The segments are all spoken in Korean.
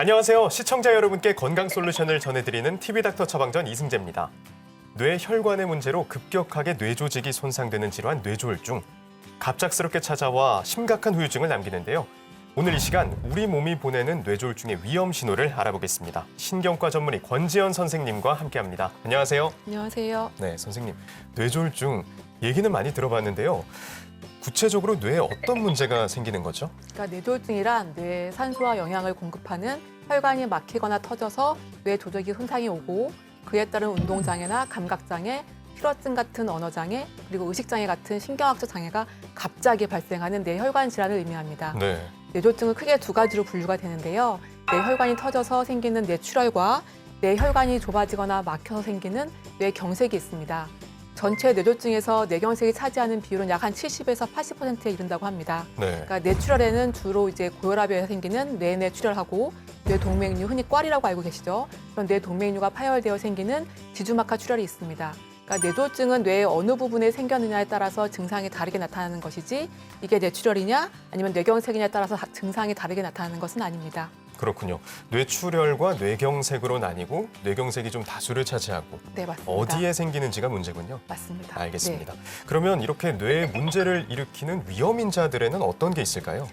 안녕하세요. 시청자 여러분께 건강 솔루션을 전해드리는 TV닥터 처방전 이승재입니다. 뇌혈관의 문제로 급격하게 뇌조직이 손상되는 질환 뇌졸중. 갑작스럽게 찾아와 심각한 후유증을 남기는데요. 오늘 이 시간 우리 몸이 보내는 뇌졸중의 위험 신호를 알아보겠습니다. 신경과 전문의 권지연 선생님과 함께합니다. 안녕하세요. 안녕하세요. 네, 선생님. 뇌졸중 얘기는 많이 들어봤는데요. 구체적으로 뇌에 어떤 문제가 생기는 거죠? 그러니까 뇌졸중이란 뇌에 산소와 영양을 공급하는 혈관이 막히거나 터져서 뇌 조직이 손상이 오고 그에 따른 운동장애나 감각장애, 실어증 같은 언어장애, 그리고 의식장애 같은 신경학적 장애가 갑자기 발생하는 뇌혈관 질환을 의미합니다. 네. 뇌졸중은 크게 두 가지로 분류가 되는데요. 뇌혈관이 터져서 생기는 뇌출혈과 뇌혈관이 좁아지거나 막혀서 생기는 뇌경색이 있습니다. 전체 뇌졸중에서 뇌경색이 차지하는 비율은 약 한 70에서 80%에 이른다고 합니다. 네. 그러니까 뇌출혈에는 주로 이제 고혈압에서 생기는 뇌내출혈하고 뇌동맥류, 흔히 꽈리라고 알고 계시죠? 그런 뇌동맥류가 파열되어 생기는 지주막하 출혈이 있습니다. 그러니까 뇌졸중은 뇌의 어느 부분에 생겼느냐에 따라서 증상이 다르게 나타나는 것이지 이게 뇌출혈이냐 아니면 뇌경색이냐에 따라서 증상이 다르게 나타나는 것은 아닙니다. 그렇군요. 뇌출혈과 뇌경색으로 나뉘고 뇌경색이 좀 다수를 차지하고 네, 맞습니다. 어디에 생기는지가 문제군요. 맞습니다. 알겠습니다. 그러면 이렇게 뇌에 문제를 일으키는 위험인자들에는 어떤 게 있을까요?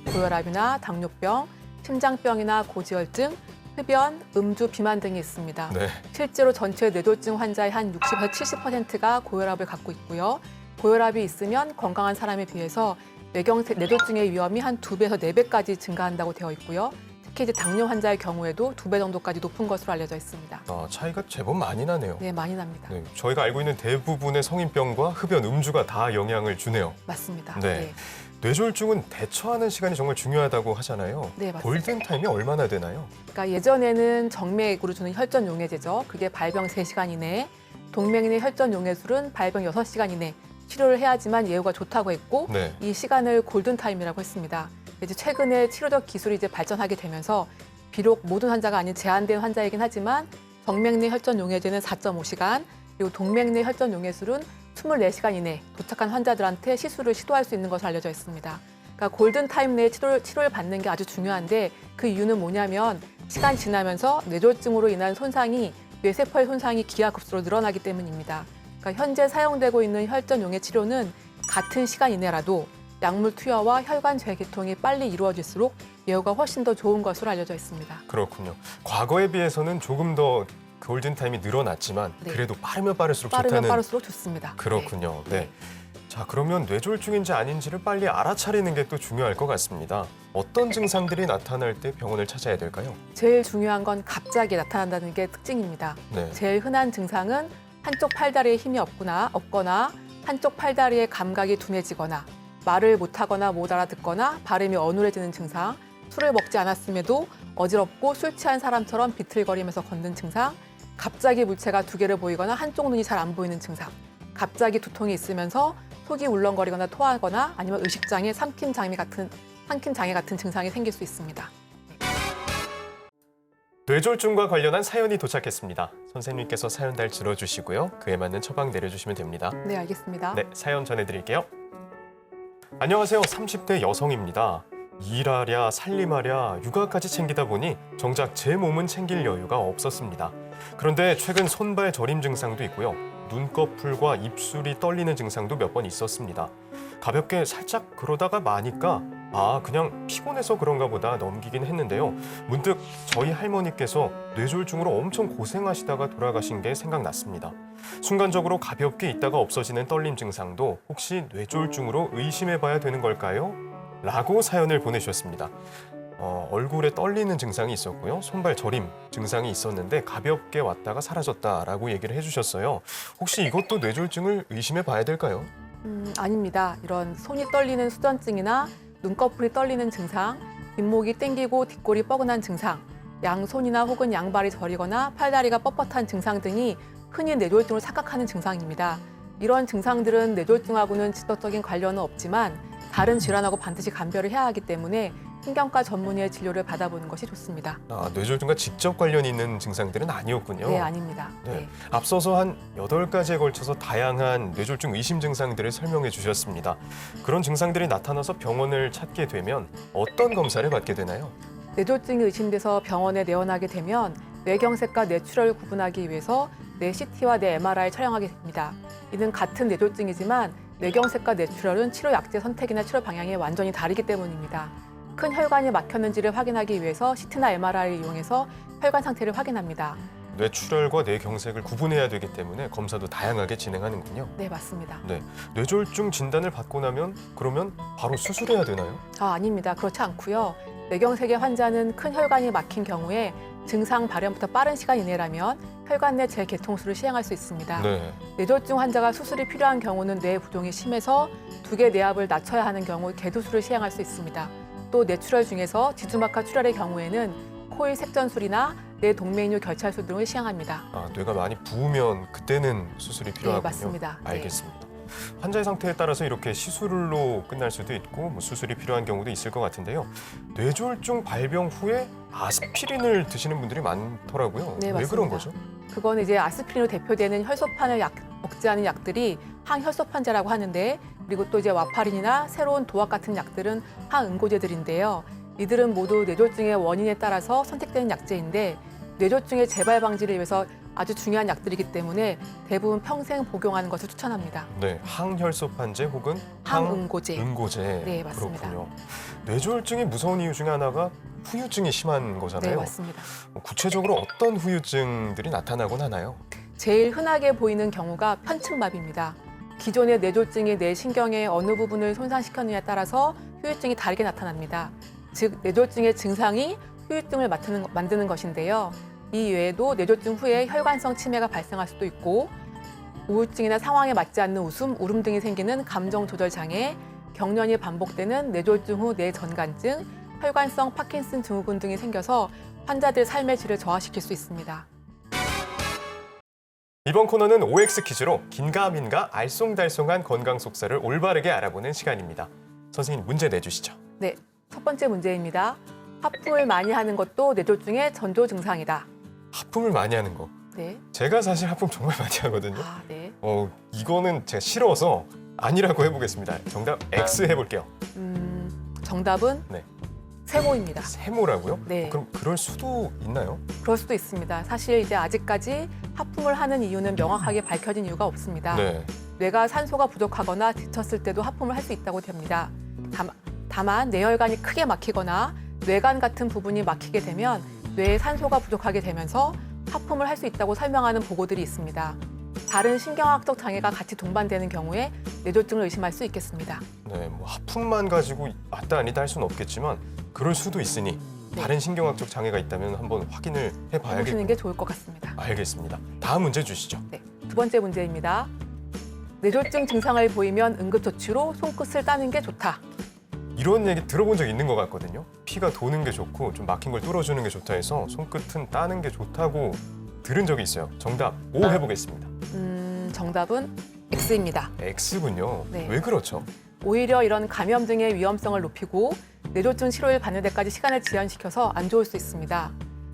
고혈압이나 당뇨병, 심장병이나 고지혈증, 흡연, 음주, 비만 등이 있습니다. 네. 실제로 전체 뇌졸중 환자의 한 60에서 70%가 고혈압을 갖고 있고요. 고혈압이 있으면 건강한 사람에 비해서 뇌졸중의 위험이 한 2배에서 4배까지 증가한다고 되어 있고요. 특히 이제 당뇨 환자의 경우에도 2배 정도까지 높은 것으로 알려져 있습니다. 차이가 제법 많이 나네요. 네, 많이 납니다. 네, 저희가 알고 있는 대부분의 성인병과 흡연, 음주가 다 영향을 주네요. 맞습니다. 네. 뇌졸중은 대처하는 시간이 정말 중요하다고 하잖아요. 네, 맞습니다. 골든타임이 얼마나 되나요? 그러니까 예전에는 정맥으로 주는 혈전 용해제죠. 그게 발병 3시간 이내, 동맥 내 혈전 용해술은 발병 6시간 이내 치료를 해야지만 예후가 좋다고 했고 네. 이 시간을 골든타임이라고 했습니다. 이제 최근에 치료적 기술이 이제 발전하게 되면서 비록 모든 환자가 아닌 제한된 환자이긴 하지만 정맥 내 혈전 용해제는 4.5시간, 그리고 동맥 내 혈전 용해술은 24시간 이내 도착한 환자들한테 시술을 시도할 수 있는 것으로 알려져 있습니다. 그러니까 골든타임 내에 치료를 받는 게 아주 중요한데 그 이유는 뭐냐면 시간이 지나면서 뇌졸중으로 인한 손상이 뇌세포의 손상이 기하급수로 늘어나기 때문입니다. 그러니까 현재 사용되고 있는 혈전 용해 치료는 같은 시간 이내라도 약물 투여와 혈관 재개통이 빨리 이루어질수록 예후가 훨씬 더 좋은 것으로 알려져 있습니다. 그렇군요. 과거에 비해서는 조금 더 골든타임이 늘어났지만 네. 그래도 빠르면 빠를수록 빠르면 좋다는. 빠를수록 좋습니다. 그렇군요. 네. 자, 그러면 뇌졸중인지 아닌지를 빨리 알아차리는 게 또 중요할 것 같습니다. 어떤 증상들이 나타날 때 병원을 찾아야 될까요? 제일 중요한 건 갑자기 나타난다는 게 특징입니다. 네. 제일 흔한 증상은 한쪽 팔다리에 힘이 없거나 한쪽 팔다리의 감각이 둔해지거나 말을 못하거나 못 알아듣거나 발음이 어눌해지는 증상, 술을 먹지 않았음에도 어지럽고 술 취한 사람처럼 비틀거리면서 걷는 증상, 갑자기 물체가 2개를 보이거나 한쪽 눈이 잘 안 보이는 증상, 갑자기 두통이 있으면서 속이 울렁거리거나 토하거나 아니면 의식장애, 삼킴장애 같은 증상이 생길 수 있습니다. 뇌졸중과 관련한 사연이 도착했습니다. 선생님께서 사연 잘 들어주시고요. 그에 맞는 처방 내려주시면 됩니다. 네, 알겠습니다. 네, 사연 전해드릴게요. 안녕하세요. 30대 여성입니다. 일하랴, 살림하랴, 육아까지 챙기다 보니 정작 제 몸은 챙길 여유가 없었습니다. 그런데 최근 손발 저림 증상도 있고요. 눈꺼풀과 입술이 떨리는 증상도 몇 번 있었습니다. 가볍게 살짝 그러다가 마니까 그냥 피곤해서 그런가 보다 넘기긴 했는데요. 문득 저희 할머니께서 뇌졸중으로 엄청 고생하시다가 돌아가신 게 생각났습니다. 순간적으로 가볍게 있다가 없어지는 떨림 증상도 혹시 뇌졸중으로 의심해봐야 되는 걸까요? 라고 사연을 보내주셨습니다. 얼굴에 떨리는 증상이 있었고요. 손발 저림 증상이 있었는데 가볍게 왔다가 사라졌다라고 얘기를 해주셨어요. 혹시 이것도 뇌졸중을 의심해봐야 될까요? 아닙니다. 이런 손이 떨리는 수전증이나 눈꺼풀이 떨리는 증상, 뒷목이 땡기고 뒷골이 뻐근한 증상, 양손이나 혹은 양발이 저리거나 팔다리가 뻣뻣한 증상 등이 흔히 뇌졸중을 착각하는 증상입니다. 이런 증상들은 뇌졸중하고는 직접적인 관련은 없지만 다른 질환하고 반드시 감별을 해야 하기 때문에 신경과 전문의의 진료를 받아보는 것이 좋습니다. 뇌졸중과 직접 관련이 있는 증상들은 아니었군요. 네, 아닙니다. 네. 앞서서 한 8가지에 걸쳐서 다양한 뇌졸중 의심 증상들을 설명해 주셨습니다. 그런 증상들이 나타나서 병원을 찾게 되면 어떤 검사를 받게 되나요? 뇌졸중이 의심돼서 병원에 내원하게 되면 뇌경색과 뇌출혈을 구분하기 위해서 뇌 CT와 뇌 MRI 촬영하게 됩니다. 이는 같은 뇌졸중이지만 뇌경색과 뇌출혈은 치료 약제 선택이나 치료 방향이 완전히 다르기 때문입니다. 큰 혈관이 막혔는지를 확인하기 위해서 CT나 MRI를 이용해서 혈관 상태를 확인합니다. 뇌출혈과 뇌경색을 구분해야 되기 때문에 검사도 다양하게 진행하는군요. 네, 맞습니다. 네, 뇌졸중 진단을 받고 나면 그러면 바로 수술해야 되나요? 아닙니다. 그렇지 않고요. 뇌경색의 환자는 큰 혈관이 막힌 경우에 증상 발현부터 빠른 시간 이내라면 혈관 내 재개통술을 시행할 수 있습니다. 네, 뇌졸중 환자가 수술이 필요한 경우는 뇌 부종이 심해서 두 개 뇌압을 낮춰야 하는 경우 개두술을 시행할 수 있습니다. 또 뇌출혈 중에서 지주막하 출혈의 경우에는 코의 색전술이나 뇌 동맥류 결찰술 등을 시행합니다. 뇌가 많이 부으면 그때는 수술이 필요하군요. 맞습니다. 네. 알겠습니다. 환자의 상태에 따라서 이렇게 시술로 끝날 수도 있고 수술이 필요한 경우도 있을 것 같은데요. 뇌졸중 발병 후에 아스피린을 드시는 분들이 많더라고요. 네, 왜 그런 맞습니다. 거죠? 그건 이제 아스피린으로 대표되는 혈소판을 억제하는 약들이 항혈소판제라고 하는데, 그리고 또 이제 와파린이나 새로운 도학 같은 약들은 항응고제들인데요. 이들은 모두 뇌졸중의 원인에 따라서 선택되는 약제인데 뇌졸중의 재발 방지를 위해서 아주 중요한 약들이기 때문에 대부분 평생 복용하는 것을 추천합니다. 네, 항혈소판제 혹은 항응고제. 응고제. 네, 맞습니다. 그렇군요. 뇌졸중이 무서운 이유 중에 하나가 후유증이 심한 거잖아요. 네, 맞습니다. 구체적으로 어떤 후유증들이 나타나곤 하나요? 제일 흔하게 보이는 경우가 편측마비입니다. 기존의 뇌졸중이 뇌 신경의 어느 부분을 손상시켰느냐에 따라서 후유증이 다르게 나타납니다. 즉, 뇌졸중의 증상이 후유증을 만드는 것인데요. 이 외에도 뇌졸중 후에 혈관성 치매가 발생할 수도 있고 우울증이나 상황에 맞지 않는 웃음, 울음 등이 생기는 감정 조절 장애, 경련이 반복되는 뇌졸중 후 뇌전간증, 혈관성 파킨슨 증후군 등이 생겨서 환자들 삶의 질을 저하시킬 수 있습니다. 이번 코너는 OX 퀴즈로 긴가민가 알쏭달쏭한 건강 속사를 올바르게 알아보는 시간입니다. 선생님 문제 내주시죠. 네, 첫 번째 문제입니다. 하품을 많이 하는 것도 뇌졸중의 전조 증상이다. 하품을 많이 하는 거. 네. 제가 사실 하품 정말 많이 하거든요. 네. 이거는 제가 싫어서 아니라고 해보겠습니다. 정답 X 해볼게요. 정답은 네. 세모입니다. 세모라고요? 네. 그럼 그럴 수도 있나요? 그럴 수도 있습니다. 사실 이제 아직까지 하품을 하는 이유는 명확하게 밝혀진 이유가 없습니다. 네. 뇌가 산소가 부족하거나 지쳤을 때도 하품을 할 수 있다고 됩니다. 다만 뇌혈관이 크게 막히거나 뇌간 같은 부분이 막히게 되면 뇌에 산소가 부족하게 되면서 하품을 할 수 있다고 설명하는 보고들이 있습니다. 다른 신경학적 장애가 같이 동반되는 경우에 뇌졸중을 의심할 수 있겠습니다. 네, 뭐 하품만 가지고 맞다 아니다 할 수는 없겠지만 그럴 수도 있으니 네. 다른 신경학적 장애가 있다면 한번 확인을 해보시는 해봐야겠군요. 게 좋을 것 같습니다. 알겠습니다. 다음 문제 주시죠. 네, 두 번째 문제입니다. 뇌졸중 증상을 보이면 응급조치로 손끝을 따는 게 좋다. 이런 얘기 들어본 적 있는 것 같거든요. 피가 도는 게 좋고 좀 막힌 걸 뚫어주는 게 좋다 해서 손끝은 따는 게 좋다고 들은 적이 있어요. 정답 O 해보겠습니다. 정답은 X입니다. X군요. 네. 왜 그렇죠? 오히려 이런 감염 등의 위험성을 높이고 뇌졸중 치료를 받는 데까지 시간을 지연시켜서 안 좋을 수 있습니다.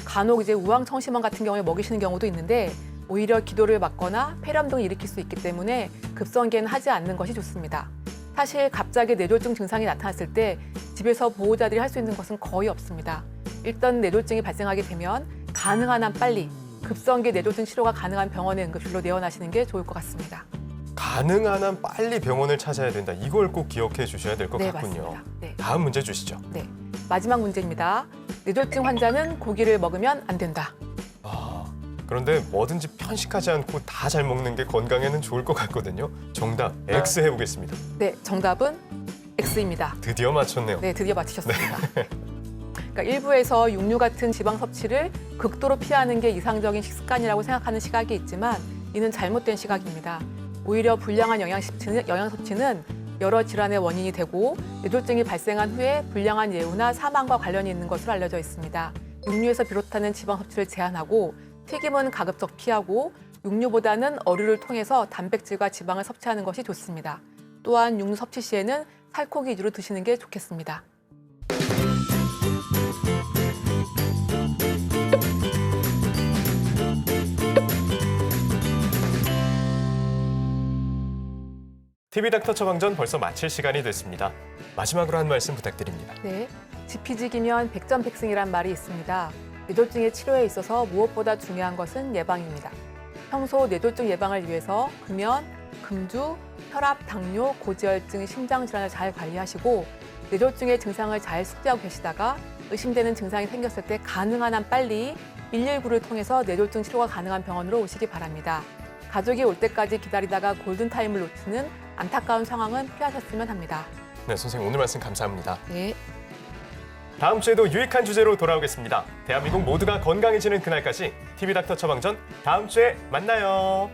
간혹 이제 우황청심원 같은 경우에 먹이시는 경우도 있는데 오히려 기도를 막거나 폐렴 등을 일으킬 수 있기 때문에 급성기에는 하지 않는 것이 좋습니다. 사실 갑자기 뇌졸중 증상이 나타났을 때 집에서 보호자들이 할 수 있는 것은 거의 없습니다. 일단 뇌졸중이 발생하게 되면 가능한 한 빨리 급성기 뇌졸중 치료가 가능한 병원의 응급실로 내원하시는 게 좋을 것 같습니다. 가능한 한 빨리 병원을 찾아야 된다. 이걸 꼭 기억해 주셔야 될 것 네, 같군요. 맞습니다. 네. 다음 문제 주시죠. 네, 마지막 문제입니다. 뇌졸중 환자는 고기를 먹으면 안 된다. 그런데 뭐든지 편식하지 않고 다 잘 먹는 게 건강에는 좋을 것 같거든요. 정답 X 해보겠습니다. 네, 정답은 X입니다. 드디어 맞췄네요. 네, 드디어 맞히셨습니다. 그러니까 일부에서 육류 같은 지방 섭취를 극도로 피하는 게 이상적인 식습관이라고 생각하는 시각이 있지만 이는 잘못된 시각입니다. 오히려 불량한 영양 섭취는 여러 질환의 원인이 되고 뇌졸중이 발생한 후에 불량한 예후나 사망과 관련이 있는 것으로 알려져 있습니다. 육류에서 비롯하는 지방 섭취를 제한하고 튀김은 가급적 피하고 육류보다는 어류를 통해서 단백질과 지방을 섭취하는 것이 좋습니다. 또한 육류 섭취 시에는 살코기 위주로 드시는 게 좋겠습니다. TV 닥터 처방전 벌써 마칠 시간이 됐습니다. 마지막으로 한 말씀 부탁드립니다. 네, 지피지기면 백전백승이란 말이 있습니다. 뇌졸중의 치료에 있어서 무엇보다 중요한 것은 예방입니다. 평소 뇌졸중 예방을 위해서 금연, 금주, 혈압, 당뇨, 고지혈증, 심장질환을 잘 관리하시고 뇌졸중의 증상을 잘 숙지하고 계시다가 의심되는 증상이 생겼을 때 가능한 한 빨리 119를 통해서 뇌졸중 치료가 가능한 병원으로 오시기 바랍니다. 가족이 올 때까지 기다리다가 골든타임을 놓치는 안타까운 상황은 피하셨으면 합니다. 네, 선생님 오늘 말씀 감사합니다. 네. 다음 주에도 유익한 주제로 돌아오겠습니다. 대한민국 모두가 건강해지는 그날까지 TV닥터 처방전 다음 주에 만나요.